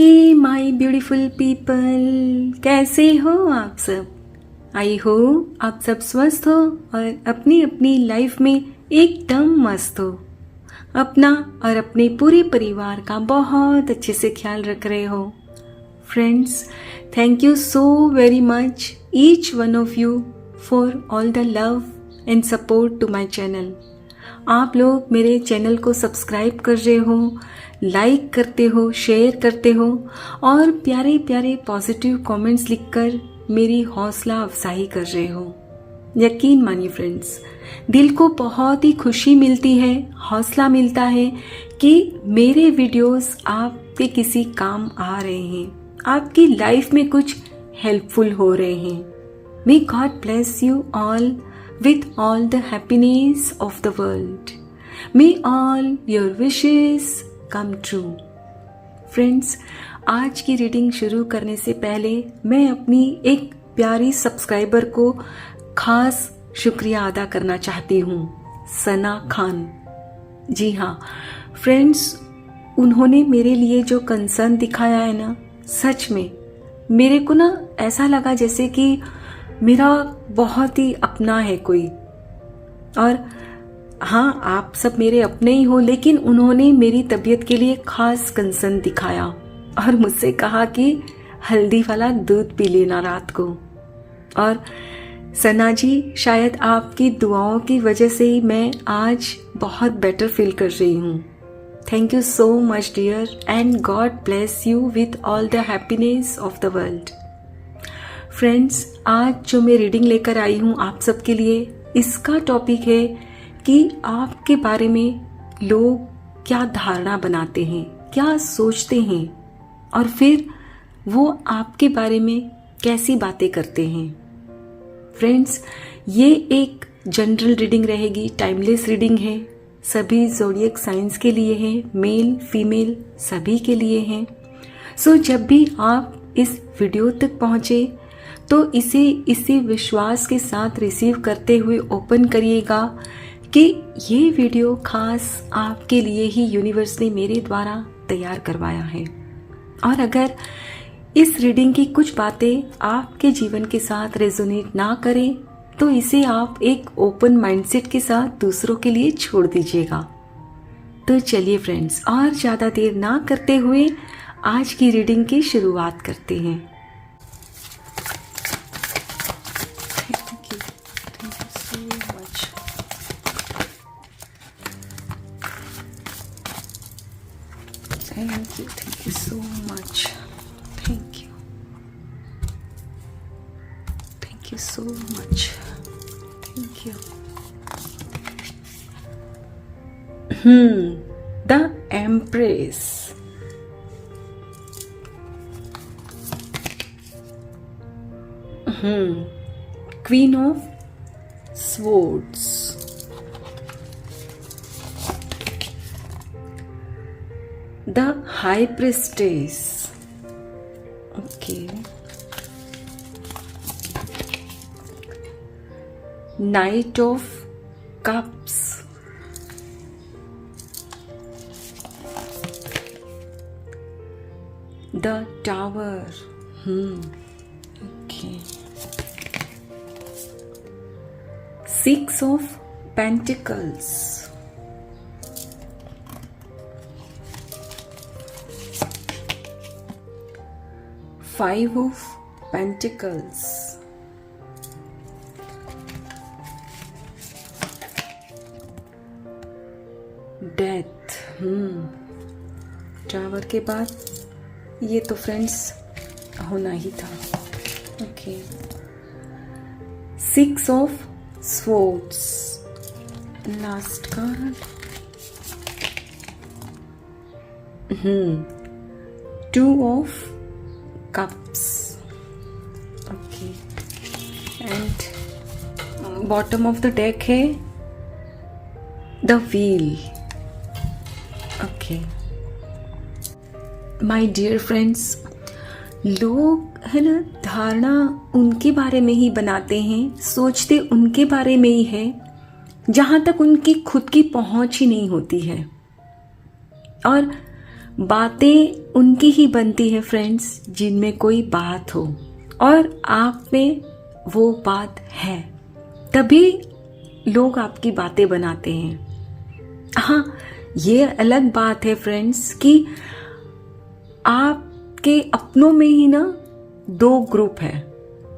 Hey my beautiful people, कैसे हो आप सब। आई हो आप सब स्वस्थ हो और अपनी अपनी लाइफ में एकदम मस्त हो। अपना और अपने पूरे परिवार का बहुत अच्छे से ख्याल रख रहे हो। Friends, thank you so very much each one of you for all the love and support to my channel. आप लोग मेरे चैनल को सब्सक्राइब कर रहे हो, लाइक करते हो, शेयर करते हो और प्यारे प्यारे पॉजिटिव कमेंट्स लिखकर मेरी हौसला अफजाई कर रहे हो। यकीन मानिए फ्रेंड्स, दिल को बहुत ही खुशी मिलती है, हौसला मिलता है कि मेरे वीडियोस आपके किसी काम आ रहे हैं, आपकी लाइफ में कुछ हेल्पफुल हो रहे हैं। May God bless you all with all the happiness of the world. May all your wishes come true. Friends, आज की रीडिंग शुरू करने से पहले मैं अपनी एक प्यारी सब्सक्राइबर को खास शुक्रिया अदा करना चाहती हूँ, सना खान। जी हाँ फ्रेंड्स, उन्होंने मेरे लिए जो कंसर्न दिखाया है ना, सच में मेरे को ना ऐसा लगा जैसे कि मेरा बहुत ही अपना है कोई। और हाँ, आप सब मेरे अपने ही हो, लेकिन उन्होंने मेरी तबीयत के लिए खास कंसर्न दिखाया और मुझसे कहा कि हल्दी वाला दूध पी लेना रात को। और सना जी, शायद आपकी दुआओं की वजह से ही मैं आज बहुत बेटर फील कर रही हूँ। Thank you so much dear and God bless you with all the happiness of the world. Friends, आज जो मैं रीडिंग लेकर आई हूँ आप सबके लिए, इसका टॉपिक है कि आपके बारे में लोग क्या धारणा बनाते हैं, क्या सोचते हैं और फिर वो आपके बारे में कैसी बातें करते हैं। फ्रेंड्स, ये एक जनरल रीडिंग रहेगी, टाइमलेस रीडिंग है, सभी ज़ोडिएक साइंस के लिए है, मेल फीमेल सभी के लिए है। सो जब भी आप इस वीडियो तक पहुँचे तो इसे विश्वास के साथ रिसीव करते हुए ओपन करिएगा कि ये वीडियो खास आपके लिए ही यूनिवर्स ने मेरे द्वारा तैयार करवाया है। और अगर इस रीडिंग की कुछ बातें आपके जीवन के साथ रेजोनेट ना करें तो इसे आप एक ओपन माइंडसेट के साथ दूसरों के लिए छोड़ दीजिएगा। तो चलिए फ्रेंड्स, और ज़्यादा देर ना करते हुए आज की रीडिंग की शुरुआत करते हैं। Thank you so much. Thank you. Thank you so much. Thank you. The Empress. Queen of Swords. The High Priestess. Okay. Knight of Cups. The Tower. Okay. Six of Pentacles. Five of Pentacles. Death. Tower के बाद ये तो friends होना ही था। Okay. Six of Swords. Last card. Two of Cups. Okay. And bottom of the deck है The Wheel. Okay. My dear friends, लोग है ना धारणा उनके बारे में ही बनाते हैं, सोचते उनके बारे में ही है जहाँ तक उनकी खुद की पहुँच ही नहीं होती है। और बातें उनकी ही बनती है फ्रेंड्स जिनमें कोई बात हो और आप में वो बात है, तभी लोग आपकी बातें बनाते हैं। हाँ, ये अलग बात है फ्रेंड्स कि आपके अपनों में ही ना दो ग्रुप है।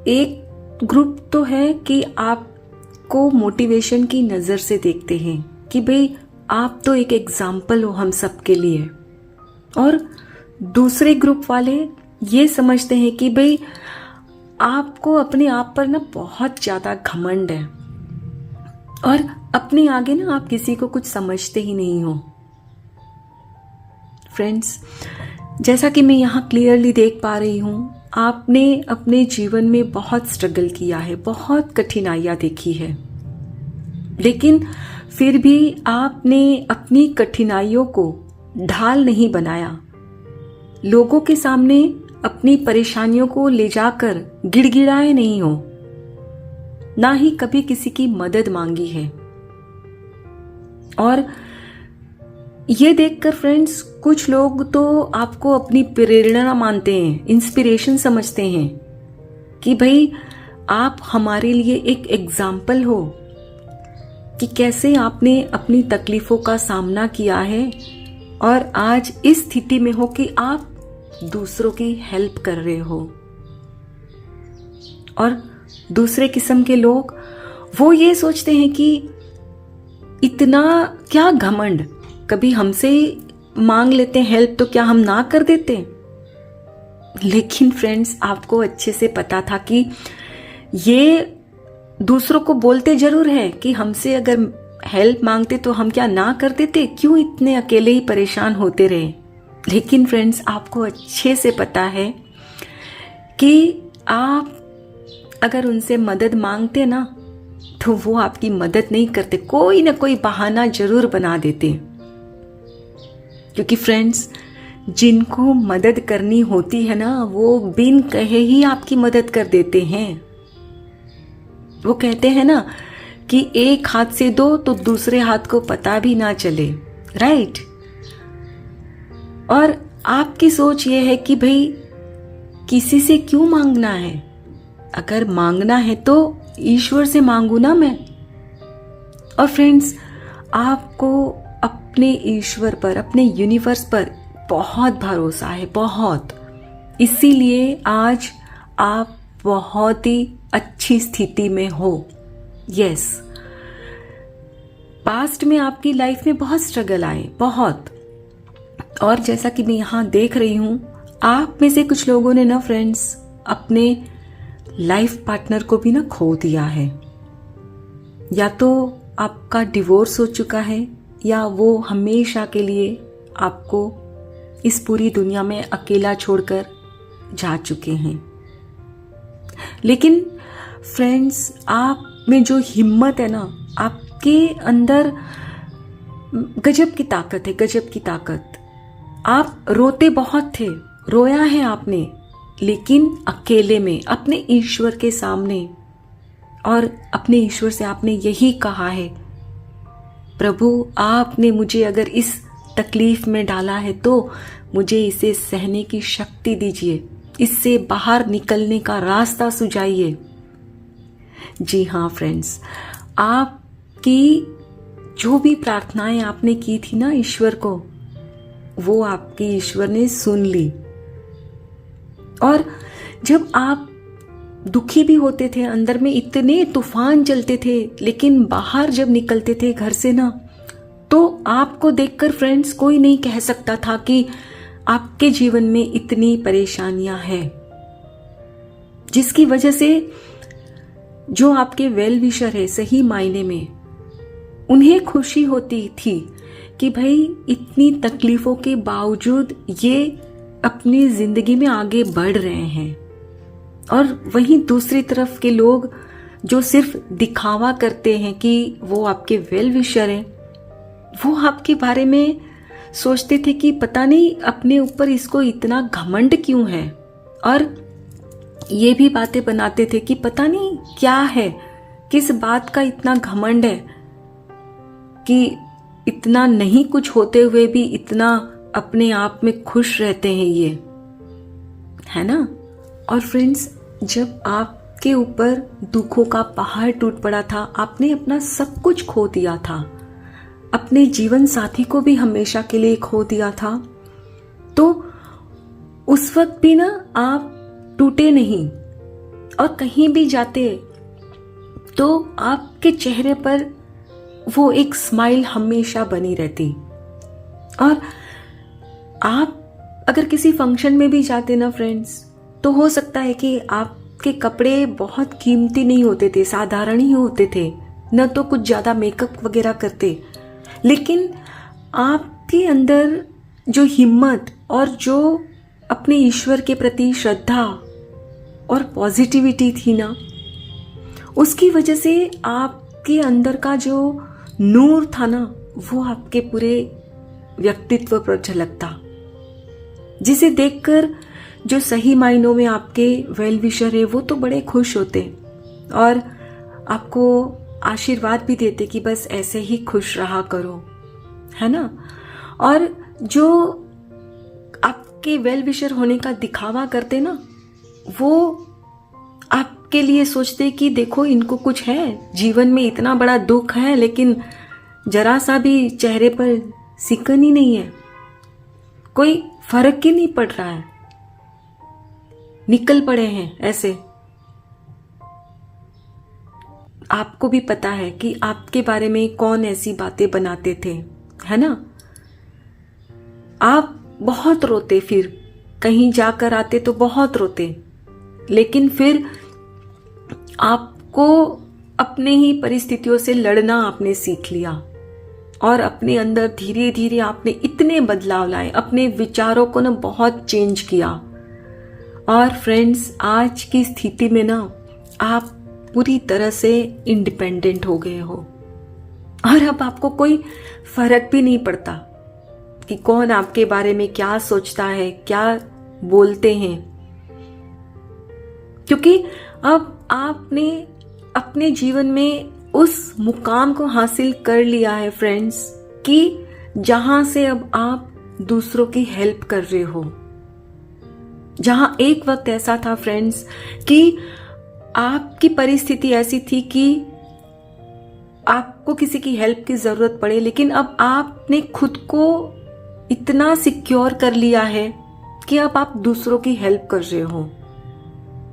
एक ग्रुप तो है कि आपको मोटिवेशन की नज़र से देखते हैं कि भाई आप तो एक एग्जाम्पल हो हम सबके लिए, और दूसरे ग्रुप वाले ये समझते हैं कि भाई आपको अपने आप पर ना बहुत ज़्यादा घमंड है और अपने आगे ना आप किसी को कुछ समझते ही नहीं हो। फ्रेंड्स, जैसा कि मैं यहाँ क्लियरली देख पा रही हूँ, आपने अपने जीवन में बहुत स्ट्रगल किया है, बहुत कठिनाइयाँ देखी है, लेकिन फिर भी आपने अपनी कठिनाइयों को ढाल नहीं बनाया। लोगों के सामने अपनी परेशानियों को ले जाकर गिड़गिड़ाए नहीं हो, ना ही कभी किसी की मदद मांगी है। और ये देखकर फ्रेंड्स कुछ लोग तो आपको अपनी प्रेरणा मानते हैं, इंस्पिरेशन समझते हैं कि भाई आप हमारे लिए एक एग्जाम्पल हो कि कैसे आपने अपनी तकलीफों का सामना किया है और आज इस स्थिति में हो कि आप दूसरों की हेल्प कर रहे हो। और दूसरे किस्म के लोग वो ये सोचते हैं कि इतना क्या घमंड, कभी हमसे मांग लेते हैं हेल्प तो क्या हम ना कर देते। लेकिन फ्रेंड्स, आपको अच्छे से पता था कि ये दूसरों को बोलते जरूर है कि हमसे अगर हेल्प मांगते तो हम क्या ना कर देते, क्यों इतने अकेले ही परेशान होते रहे। लेकिन फ्रेंड्स, आपको अच्छे से पता है कि आप अगर उनसे मदद मांगते ना तो वो आपकी मदद नहीं करते, कोई ना कोई बहाना जरूर बना देते। क्योंकि फ्रेंड्स, जिनको मदद करनी होती है ना, वो बिन कहे ही आपकी मदद कर देते हैं। वो कहते हैं ना कि एक हाथ से दो तो दूसरे हाथ को पता भी ना चले, राइट। और आपकी सोच ये है कि भाई किसी से क्यों मांगना है, अगर मांगना है तो ईश्वर से मांगू ना मैं। और फ्रेंड्स, आपको अपने ईश्वर पर, अपने यूनिवर्स पर बहुत भरोसा है, बहुत। इसीलिए आज आप बहुत ही अच्छी स्थिति में हो। यस, पास्ट में आपकी लाइफ में बहुत स्ट्रगल आए, बहुत। और जैसा कि मैं यहाँ देख रही हूँ, आप में से कुछ लोगों ने ना फ्रेंड्स अपने लाइफ पार्टनर को भी ना खो दिया है। या तो आपका डिवोर्स हो चुका है या वो हमेशा के लिए आपको इस पूरी दुनिया में अकेला छोड़कर जा चुके हैं। लेकिन फ्रेंड्स, आप में जो हिम्मत है ना, आपके अंदर गजब की ताकत है, गजब की ताकत। आप रोते बहुत थे, रोया है आपने, लेकिन अकेले में अपने ईश्वर के सामने। और अपने ईश्वर से आपने यही कहा है, प्रभु आपने मुझे अगर इस तकलीफ में डाला है तो मुझे इसे सहने की शक्ति दीजिए, इससे बाहर निकलने का रास्ता सुझाइए। जी हाँ फ्रेंड्स, आपकी जो भी प्रार्थनाएं आपने की थी ना ईश्वर को, वो आपकी ईश्वर ने सुन ली। और जब आप दुखी भी होते थे, अंदर में इतने तूफान चलते थे, लेकिन बाहर जब निकलते थे घर से ना, तो आपको देखकर फ्रेंड्स कोई नहीं कह सकता था कि आपके जीवन में इतनी परेशानियां हैं, जिसकी वजह से जो आपके वेल विशर है, सही मायने में उन्हें खुशी होती थी कि भाई इतनी तकलीफों के बावजूद ये अपनी जिंदगी में आगे बढ़ रहे हैं। और वहीं दूसरी तरफ के लोग जो सिर्फ दिखावा करते हैं कि वो आपके वेल विशर हैं, वो आपके बारे में सोचते थे कि पता नहीं अपने ऊपर इसको इतना घमंड क्यों है। और ये भी बातें बनाते थे कि पता नहीं क्या है, किस बात का इतना घमंड है कि इतना नहीं कुछ होते हुए भी इतना अपने आप में खुश रहते हैं ये, है ना। और फ्रेंड्स, जब आपके ऊपर दुखों का पहाड़ टूट पड़ा था, आपने अपना सब कुछ खो दिया था, अपने जीवन साथी को भी हमेशा के लिए खो दिया था, तो उस वक्त भी ना आप टूटे नहीं, और कहीं भी जाते तो आपके चेहरे पर वो एक स्माइल हमेशा बनी रहती। और आप अगर किसी फंक्शन में भी जाते ना फ्रेंड्स, तो हो सकता है कि आपके कपड़े बहुत कीमती नहीं होते थे, साधारण ही होते थे, न तो कुछ ज़्यादा मेकअप वगैरह करते, लेकिन आपके अंदर जो हिम्मत और जो अपने ईश्वर के प्रति श्रद्धा और पॉजिटिविटी थी ना, उसकी वजह से आपके अंदर का जो नूर था ना, वो आपके पूरे व्यक्तित्व पर झलकता, जिसे देखकर जो सही मायनों में आपके वेल विशर है वो तो बड़े खुश होते और आपको आशीर्वाद भी देते कि बस ऐसे ही खुश रहा करो, है ना। और जो आपके वेल विशर होने का दिखावा करते ना, वो आपके लिए सोचते कि देखो इनको कुछ है, जीवन में इतना बड़ा दुख है लेकिन जरा सा भी चेहरे पर सिकन ही नहीं है, कोई फर्क ही नहीं पड़ रहा है, निकल पड़े हैं ऐसे। आपको भी पता है कि आपके बारे में कौन ऐसी बातें बनाते थे, है ना। आप बहुत रोते, फिर कहीं जाकर आते तो बहुत रोते, लेकिन फिर आपको अपने ही परिस्थितियों से लड़ना आपने सीख लिया और अपने अंदर धीरे धीरे आपने इतने बदलाव लाए, अपने विचारों को ना बहुत चेंज किया। और फ्रेंड्स, आज की स्थिति में ना आप पूरी तरह से इंडिपेंडेंट हो गए हो और अब आपको कोई फर्क भी नहीं पड़ता कि कौन आपके बारे में क्या सोचता है, क्या बोलते हैं, क्योंकि अब आपने अपने जीवन में उस मुकाम को हासिल कर लिया है फ्रेंड्स, कि जहां से अब आप दूसरों की हेल्प कर रहे हो। जहां एक वक्त ऐसा था फ्रेंड्स कि आपकी परिस्थिति ऐसी थी कि आपको किसी की हेल्प की जरूरत पड़े, लेकिन अब आपने खुद को इतना सिक्योर कर लिया है कि अब आप दूसरों की हेल्प कर रहे हो,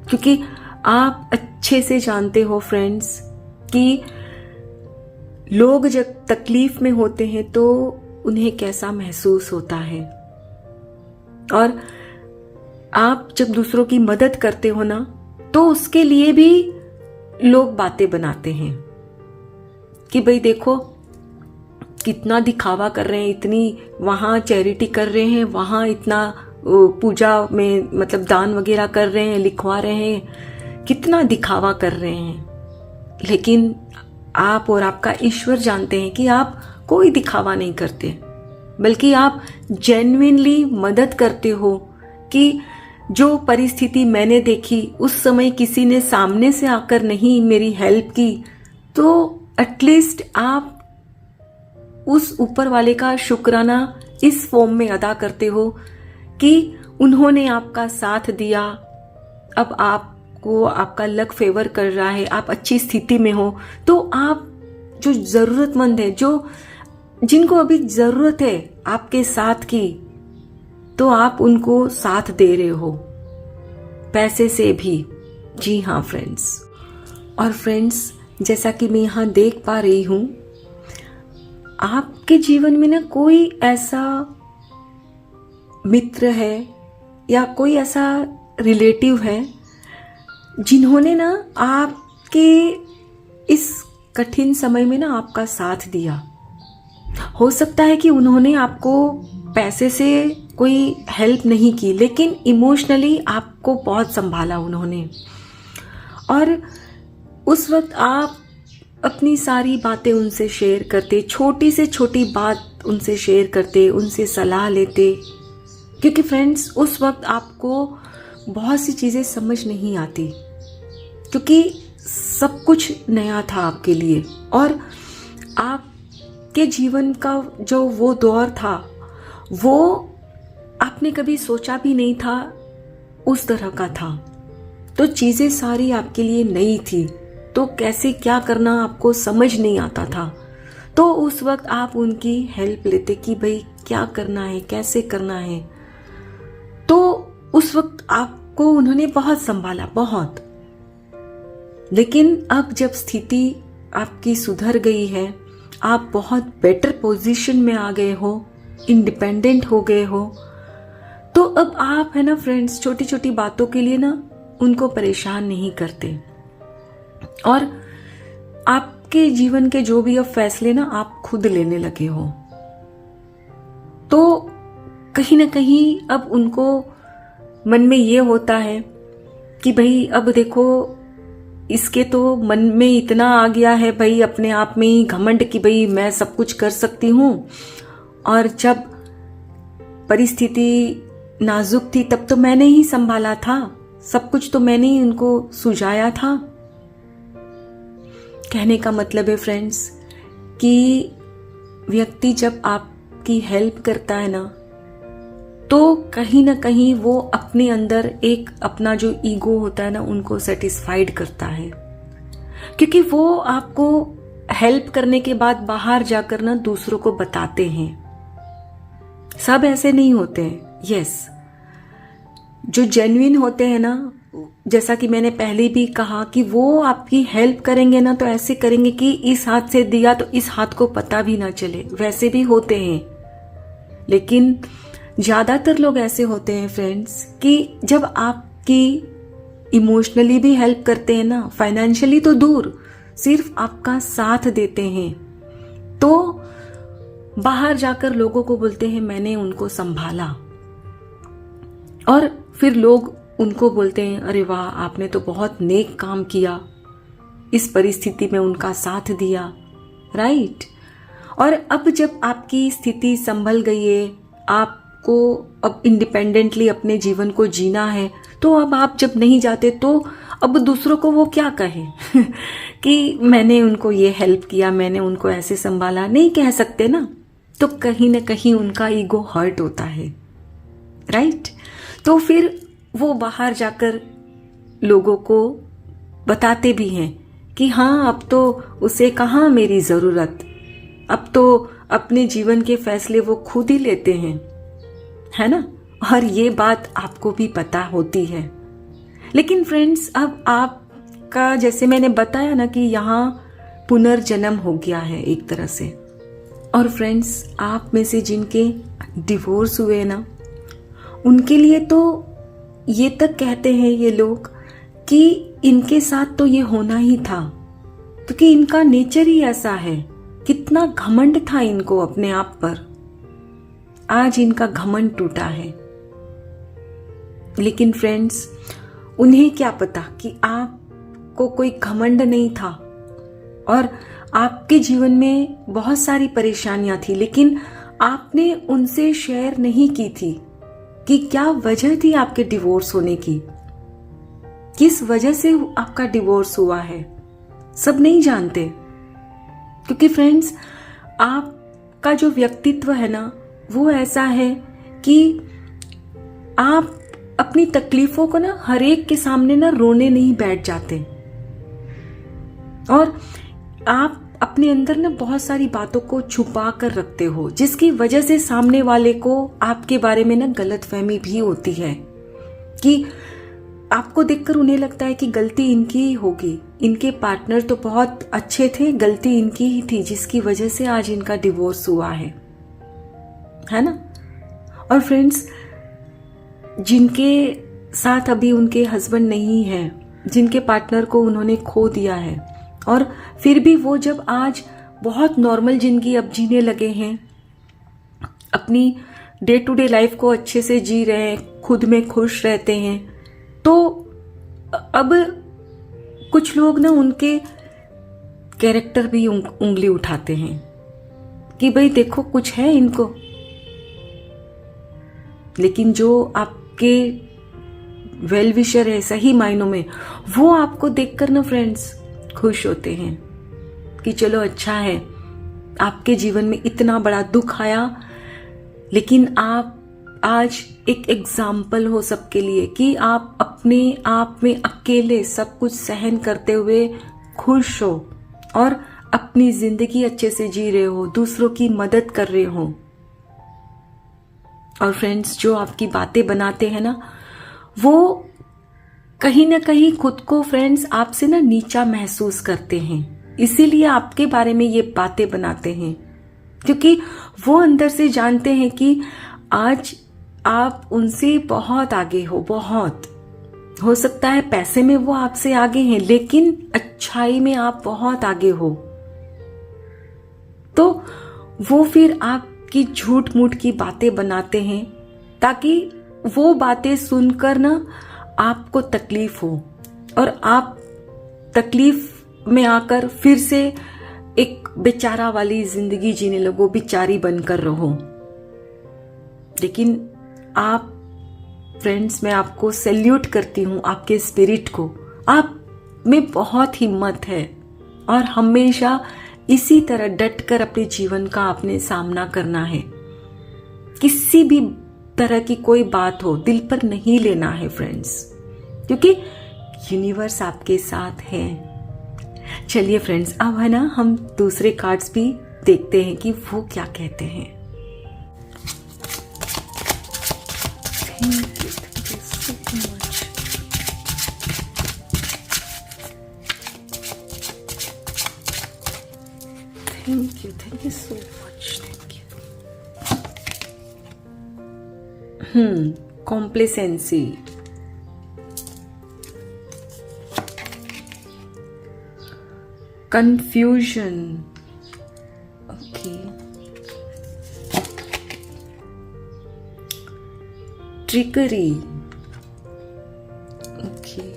क्योंकि आप अच्छे से जानते हो फ्रेंड्स कि लोग जब तकलीफ में होते हैं तो उन्हें कैसा महसूस होता है। और आप जब दूसरों की मदद करते हो ना, तो उसके लिए भी लोग बातें बनाते हैं कि भाई देखो कितना दिखावा कर रहे हैं, इतनी वहां चैरिटी कर रहे हैं, वहां इतना पूजा में मतलब दान वगैरह कर रहे हैं, लिखवा रहे हैं, कितना दिखावा कर रहे हैं। लेकिन आप और आपका ईश्वर जानते हैं कि आप कोई दिखावा नहीं करते, बल्कि आप जेन्युइनली मदद करते हो। कि जो परिस्थिति मैंने देखी उस समय किसी ने सामने से आकर नहीं मेरी हेल्प की, तो एटलीस्ट आप उस ऊपर वाले का शुक्राना इस फॉर्म में अदा करते हो कि उन्होंने आपका साथ दिया, अब आपको आपका लक फेवर कर रहा है, आप अच्छी स्थिति में हो, तो आप जो जरूरतमंद है, जो जिनको अभी जरूरत है आपके साथ की, तो आप उनको साथ दे रहे हो पैसे से भी। जी हाँ फ्रेंड्स। और फ्रेंड्स, जैसा कि मैं यहाँ देख पा रही हूं, आपके जीवन में ना कोई ऐसा मित्र है या कोई ऐसा रिलेटिव है जिन्होंने ना आपके इस कठिन समय में ना आपका साथ दिया। हो सकता है कि उन्होंने आपको पैसे से कोई हेल्प नहीं की, लेकिन इमोशनली आपको बहुत संभाला उन्होंने। और उस वक्त आप अपनी सारी बातें उनसे शेयर करते, छोटी से छोटी बात उनसे शेयर करते, उनसे सलाह लेते, क्योंकि फ्रेंड्स उस वक्त आपको बहुत सी चीज़ें समझ नहीं आती, क्योंकि सब कुछ नया था आपके लिए। और आपके जीवन का जो वो दौर था, वो आपने कभी सोचा भी नहीं था उस तरह का था। तो चीजें सारी आपके लिए नई थी, तो कैसे क्या करना आपको समझ नहीं आता था। तो उस वक्त आप उनकी हेल्प लेते कि भाई क्या करना है, कैसे करना है। तो उस वक्त आपको उन्होंने बहुत संभाला, बहुत। लेकिन अब जब स्थिति आपकी सुधर गई है, आप बहुत बेटर पोजीशन में आ गए हो, इंडिपेंडेंट हो गए हो, तो अब आप है ना फ्रेंड्स, छोटी छोटी बातों के लिए ना उनको परेशान नहीं करते। और आपके जीवन के जो भी अब फैसले ना आप खुद लेने लगे हो। तो कहीं ना कहीं अब उनको मन में ये होता है कि भाई अब देखो, इसके तो मन में इतना आ गया है भाई, अपने आप में ही घमंड कि भाई मैं सब कुछ कर सकती हूँ। और जब परिस्थिति नाजुक थी तब तो मैंने ही संभाला था, सब कुछ तो मैंने ही उनको सुझाया था। कहने का मतलब है फ्रेंड्स कि व्यक्ति जब आपकी हेल्प करता है ना, तो कहीं ना कहीं वो अपने अंदर एक अपना जो ईगो होता है ना, उनको सेटिस्फाइड करता है। क्योंकि वो आपको हेल्प करने के बाद बाहर जाकर ना दूसरों को बताते हैं। सब ऐसे नहीं होते हैं। यस, जो जेन्युइन होते हैं ना, जैसा कि मैंने पहले भी कहा कि वो आपकी हेल्प करेंगे ना, तो ऐसे करेंगे कि इस हाथ से दिया तो इस हाथ को पता भी ना चले, वैसे भी होते हैं। लेकिन ज्यादातर लोग ऐसे होते हैं फ्रेंड्स कि जब आपकी इमोशनली भी हेल्प करते हैं ना, फाइनेंशियली तो दूर, सिर्फ आपका साथ देते हैं, तो बाहर जाकर लोगों को बोलते हैं मैंने उनको संभाला। और फिर लोग उनको बोलते हैं अरे वाह, आपने तो बहुत नेक काम किया, इस परिस्थिति में उनका साथ दिया, राइट। और अब जब आपकी स्थिति संभल गई है, आपको अब इंडिपेंडेंटली अपने जीवन को जीना है, तो अब आप जब नहीं जाते तो अब दूसरों को वो क्या कहे कि मैंने उनको ये हेल्प किया, मैंने उनको ऐसे संभाला, नहीं कह सकते ना। तो कहीं ना कहीं उनका ईगो हर्ट होता है, राइट। तो फिर वो बाहर जाकर लोगों को बताते भी हैं कि हाँ, अब तो उसे कहाँ मेरी जरूरत, अब तो अपने जीवन के फैसले वो खुद ही लेते हैं, है ना। और ये बात आपको भी पता होती है। लेकिन फ्रेंड्स, अब आपका जैसे मैंने बताया ना कि यहाँ पुनर्जन्म हो गया है एक तरह से। और फ्रेंड्स, आप में से जिनके डिवोर्स हुए ना, उनके लिए तो ये तक कहते हैं ये लोग कि इनके साथ तो ये होना ही था, क्योंकि इनका नेचर ही ऐसा है। कितना घमंड था इनको अपने आप पर, आज इनका घमंड टूटा है। लेकिन फ्रेंड्स, उन्हें क्या पता कि आपको कोई घमंड नहीं था और आपके जीवन में बहुत सारी परेशानियां थी, लेकिन आपने उनसे शेयर नहीं की थी कि क्या वजह थी आपके डिवोर्स होने की, किस वजह से आपका डिवोर्स हुआ है। सब नहीं जानते, क्योंकि फ्रेंड्स, आपका जो व्यक्तित्व है ना, वो ऐसा है कि आप अपनी तकलीफों को ना हर एक के सामने ना रोने नहीं बैठ जाते, और आप अपने अंदर ना बहुत सारी बातों को छुपा कर रखते हो, जिसकी वजह से सामने वाले को आपके बारे में ना गलतफहमी भी होती है कि आपको देखकर उन्हें लगता है कि गलती इनकी ही होगी, इनके पार्टनर तो बहुत अच्छे थे, गलती इनकी ही थी जिसकी वजह से आज इनका डिवोर्स हुआ है ना। और फ्रेंड्स, जिनके साथ अभी उनके हस्बैंड नहीं है, जिनके पार्टनर को उन्होंने खो दिया है, और फिर भी वो जब आज बहुत नॉर्मल जिंदगी अब जीने लगे हैं, अपनी डे टू डे लाइफ को अच्छे से जी रहे हैं, खुद में खुश रहते हैं, तो अब कुछ लोग ना उनके कैरेक्टर भी उंगली उठाते हैं कि भाई देखो कुछ है इनको। लेकिन जो आपके वेल विशर है सही मायनों में, वो आपको देखकर ना फ्रेंड्स खुश होते हैं कि चलो अच्छा है, आपके जीवन में इतना बड़ा दुख आया, लेकिन आप आज एक एग्जाम्पल हो सबके लिए कि आप अपने आप में अकेले सब कुछ सहन करते हुए खुश हो और अपनी जिंदगी अच्छे से जी रहे हो, दूसरों की मदद कर रहे हो। और फ्रेंड्स, जो आपकी बातें बनाते हैं ना, वो कहीं ना कहीं खुद को फ्रेंड्स आपसे ना नीचा महसूस करते हैं, इसीलिए आपके बारे में ये बातें बनाते हैं, क्योंकि वो अंदर से जानते हैं कि आज आप उनसे बहुत आगे हो। बहुत हो सकता है पैसे में वो आपसे आगे हैं, लेकिन अच्छाई में आप बहुत आगे हो। तो वो फिर आपकी झूठ मूठ की बातें बनाते हैं ताकि वो बातें सुनकर ना आपको तकलीफ हो और आप तकलीफ में आकर फिर से एक बेचारा वाली जिंदगी जीने लगो, बेचारी बनकर रहो। लेकिन आप फ्रेंड्स, मैं आपको सैल्यूट करती हूँ, आपके स्पिरिट को। आप में बहुत हिम्मत है और हमेशा इसी तरह डटकर अपने जीवन का आपने सामना करना है। किसी भी तरह की कोई बात हो दिल पर नहीं लेना है फ्रेंड्स, क्योंकि यूनिवर्स आपके साथ है। चलिए फ्रेंड्स, अब है ना हम दूसरे कार्ड्स भी देखते हैं कि वो क्या कहते हैं। Thank you so much. Thank you. Complacency. Confusion. Okay. Trickery. Okay.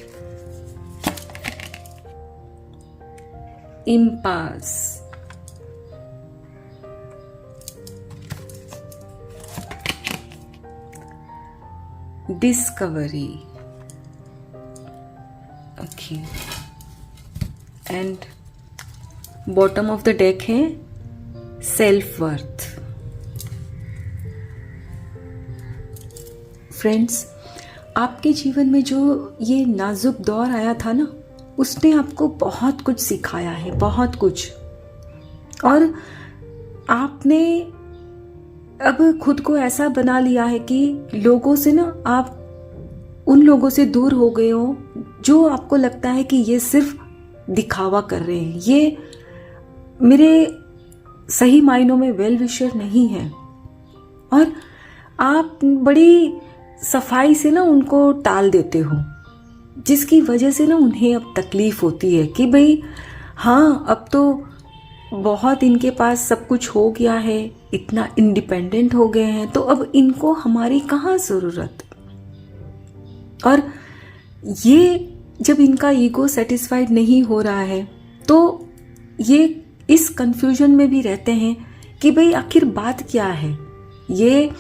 Impasse. Discovery. Okay. And bottom of the deck है सेल्फ वर्थ। फ्रेंड्स, आपके जीवन में जो ये नाजुक दौर आया था ना, उसने आपको बहुत कुछ सिखाया है, बहुत कुछ। और आपने अब खुद को ऐसा बना लिया है कि लोगों से ना आप उन लोगों से दूर हो गए हो जो आपको लगता है कि ये सिर्फ दिखावा कर रहे हैं, ये मेरे सही मायनों में वेल विशर नहीं है। और आप बड़ी सफाई से ना उनको टाल देते हो, जिसकी वजह से ना उन्हें अब तकलीफ होती है कि भाई हाँ, अब तो बहुत इनके पास सब कुछ हो गया है, इतना इंडिपेंडेंट हो गए हैं, तो अब इनको हमारी कहाँ ज़रूरत। और ये जब इनका ईगो सेटिस्फाइड नहीं हो रहा है तो ये इस कंफ्यूजन में भी रहते हैं कि भाई आखिर बात क्या है। ये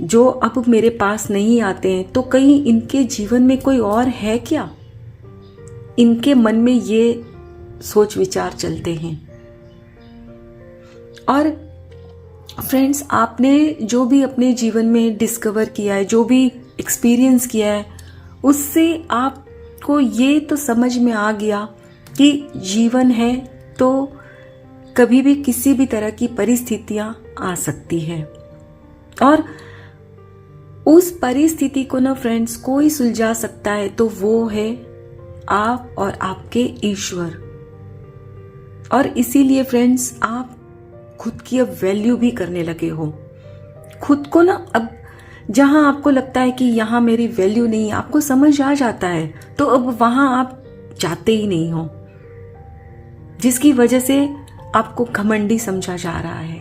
जो अब मेरे पास नहीं आते हैं तो कहीं इनके जीवन में कोई और है क्या। इनके मन में ये सोच विचार चलते हैं। और फ्रेंड्स, आपने जो भी अपने जीवन में डिस्कवर किया है, जो भी एक्सपीरियंस किया है, उससे आपको ये तो समझ में आ गया कि जीवन है तो कभी भी किसी भी तरह की परिस्थितियां आ सकती है। और उस परिस्थिति को ना फ्रेंड्स कोई सुलझा सकता है तो वो है आप और आपके ईश्वर। और इसीलिए फ्रेंड्स, आप खुद की अब वैल्यू भी करने लगे हो। खुद को ना अब जहां आपको लगता है कि यहां मेरी वैल्यू नहीं, आपको समझ आ जाता है, तो अब वहां आप जाते ही नहीं हो, जिसकी वजह से आपको घमंडी समझा जा रहा है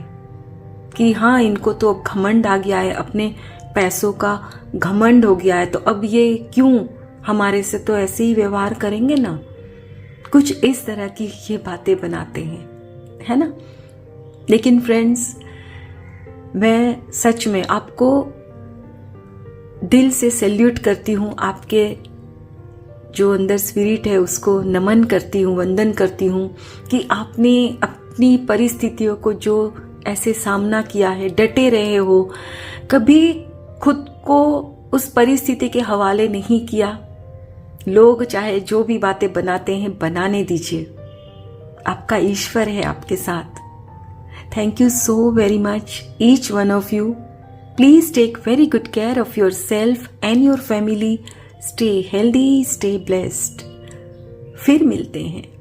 कि हाँ, इनको तो अब घमंड आ गया है, अपने पैसों का घमंड हो गया है, तो अब ये क्यों हमारे से तो ऐसे ही व्यवहार करेंगे ना। कुछ इस तरह की ये बातें बनाते हैं, है ना। लेकिन फ्रेंड्स, मैं सच में आपको दिल से सैल्यूट करती हूँ। आपके जो अंदर स्पिरिट है उसको नमन करती हूँ, वंदन करती हूँ कि आपने अपनी परिस्थितियों को जो ऐसे सामना किया है, डटे रहे हो, कभी खुद को उस परिस्थिति के हवाले नहीं किया। लोग चाहे जो भी बातें बनाते हैं बनाने दीजिए, आपका ईश्वर है आपके साथ। Thank you so very much each one of you. Please take very good care of yourself and your family. Stay healthy, stay blessed. फिर मिलते हैं।